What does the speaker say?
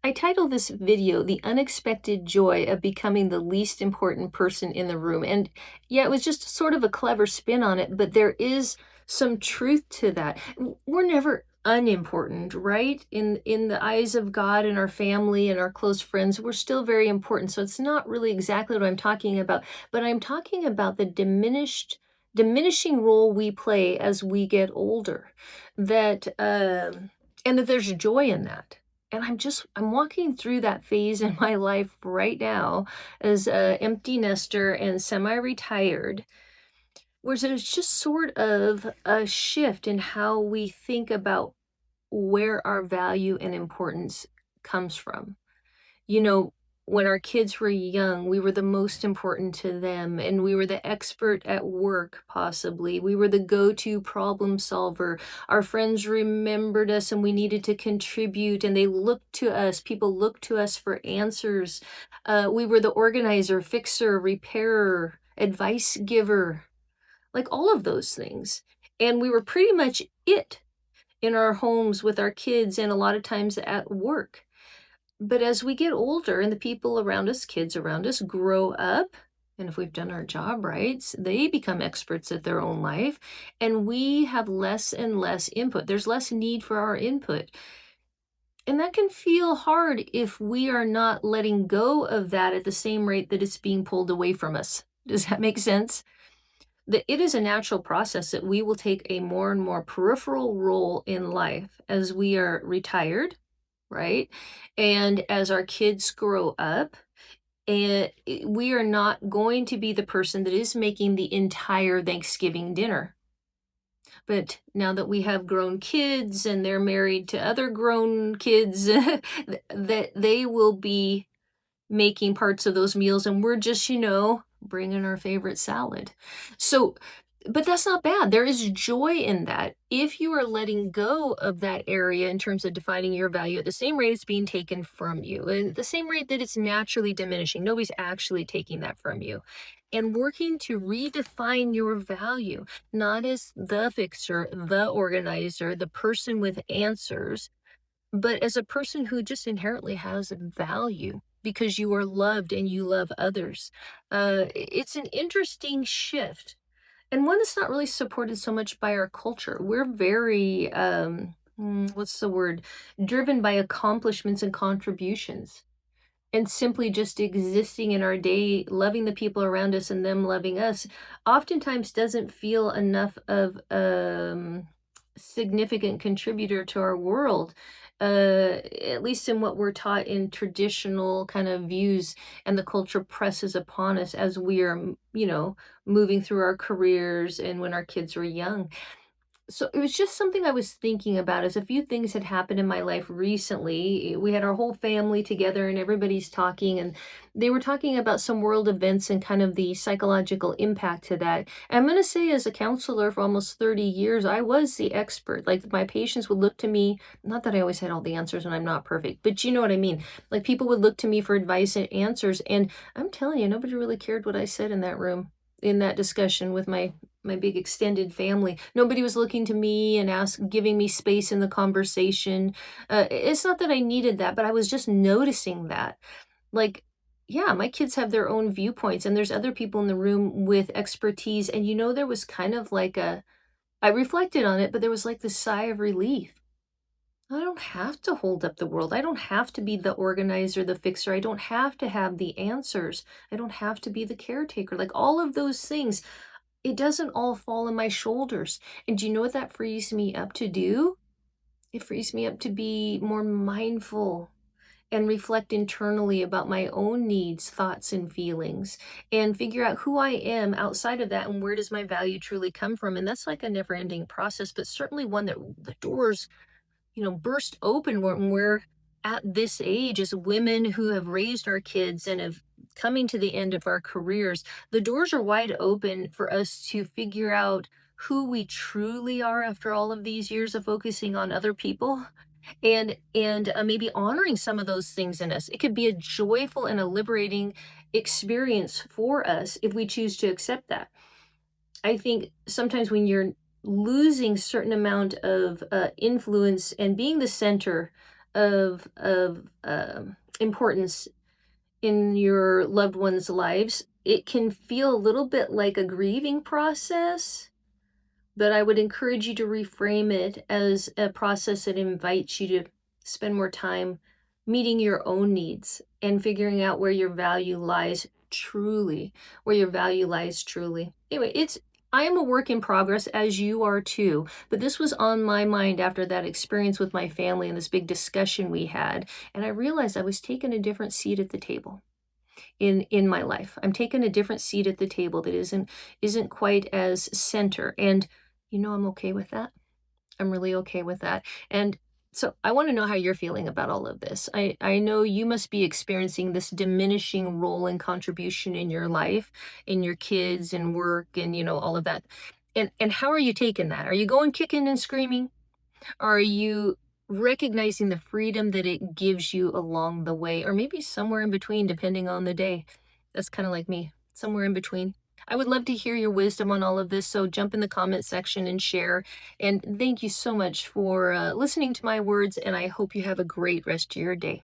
I title this video The Unexpected Joy of Becoming the Least Important Person in the Room. And yeah, it was just sort of a clever spin on it, but there is some truth to that. We're never unimportant, right? In the eyes of God and our family and our close friends, we're still very important. So it's not really exactly what I'm talking about, but I'm talking about the diminishing role we play as we get older. That and that there's joy in that. And I'm walking through that phase in my life right now as a empty nester and semi-retired, where there's just sort of a shift in how we think about where our value and importance comes from. You know, when our kids were young, we were the most important to them, and we were the expert at work, possibly. We were the go-to problem solver. Our friends remembered us and we needed to contribute, and they looked to us. People looked to us for answers. We were the organizer, fixer, repairer, advice giver, like all of those things. And we were pretty much it in our homes with our kids and a lot of times at work. But as we get older and the people around us, kids around us, grow up, and if we've done our job right, they become experts at their own life, and we have less and less input. There's less need for our input. And that can feel hard if we are not letting go of that at the same rate that it's being pulled away from us. Does that make sense? That it is a natural process that we will take a more and more peripheral role in life as we are retired, right? And as our kids grow up, and we are not going to be the person that is making the entire Thanksgiving dinner. But now that we have grown kids and they're married to other grown kids, that they will be making parts of those meals and we're just, bringing our favorite salad. So, but that's not bad. There is joy in that. If you are letting go of that area in terms of defining your value at the same rate it's being taken from you, and the same rate that it's naturally diminishing, nobody's actually taking that from you. And working to redefine your value, not as the fixer, the organizer, the person with answers, but as a person who just inherently has value because you are loved and you love others. It's an interesting shift and one that's not really supported so much by our culture. We're very, what's the word? Driven by accomplishments and contributions. And simply just existing in our day, loving the people around us and them loving us, oftentimes doesn't feel enough of significant contributor to our world, at least in what we're taught in traditional kind of views, and the culture presses upon us as we are, moving through our careers and when our kids were young. So it was just something I was thinking about as a few things had happened in my life recently. We had our whole family together and everybody's talking, and they were talking about some world events and kind of the psychological impact to that. And I'm going to say, as a counselor for almost 30 years, I was the expert. Like, my patients would look to me, not that I always had all the answers and I'm not perfect, but you know what I mean. Like, people would look to me for advice and answers. And I'm telling you, nobody really cared what I said in that room, in that discussion with my big extended family. Nobody was looking to me and giving me space in the conversation. It's not that I needed that, but I was just noticing that. Like, yeah, my kids have their own viewpoints, and there's other people in the room with expertise. And there was kind of like I reflected on it, but there was like this sigh of relief. I don't have to hold up the world. I don't have to be the organizer, the fixer. I don't have to have the answers. I don't have to be the caretaker. Like, all of those things, it doesn't all fall on my shoulders. And do you know what that frees me up to do? It frees me up to be more mindful and reflect internally about my own needs, thoughts, and feelings, and figure out who I am outside of that and where does my value truly come from. And that's like a never ending process, but certainly one that the doors, burst open when we're at this age as women who have raised our kids and have coming to the end of our careers. The doors are wide open for us to figure out who we truly are after all of these years of focusing on other people, and maybe honoring some of those things in us. It could be a joyful and a liberating experience for us if we choose to accept that. I think sometimes when you're losing certain amount of influence and being the center of importance in your loved ones' lives, it can feel a little bit like a grieving process, but I would encourage you to reframe it as a process that invites you to spend more time meeting your own needs and figuring out where your value lies truly, where your value lies truly. Anyway, I am a work in progress as you are too, but this was on my mind after that experience with my family and this big discussion we had, and I realized I was taking a different seat at the table in my life. I'm taking a different seat at the table that isn't quite as center, and I'm okay with that. I'm really okay with that. And so I want to know how you're feeling about all of this. I know you must be experiencing this diminishing role and contribution in your life, in your kids and work and all of that. And how are you taking that? Are you going kicking and screaming? Are you recognizing the freedom that it gives you along the way, or maybe somewhere in between, depending on the day? That's kind of like me, somewhere in between. I would love to hear your wisdom on all of this, so jump in the comment section and share. And thank you so much for listening to my words, and I hope you have a great rest of your day.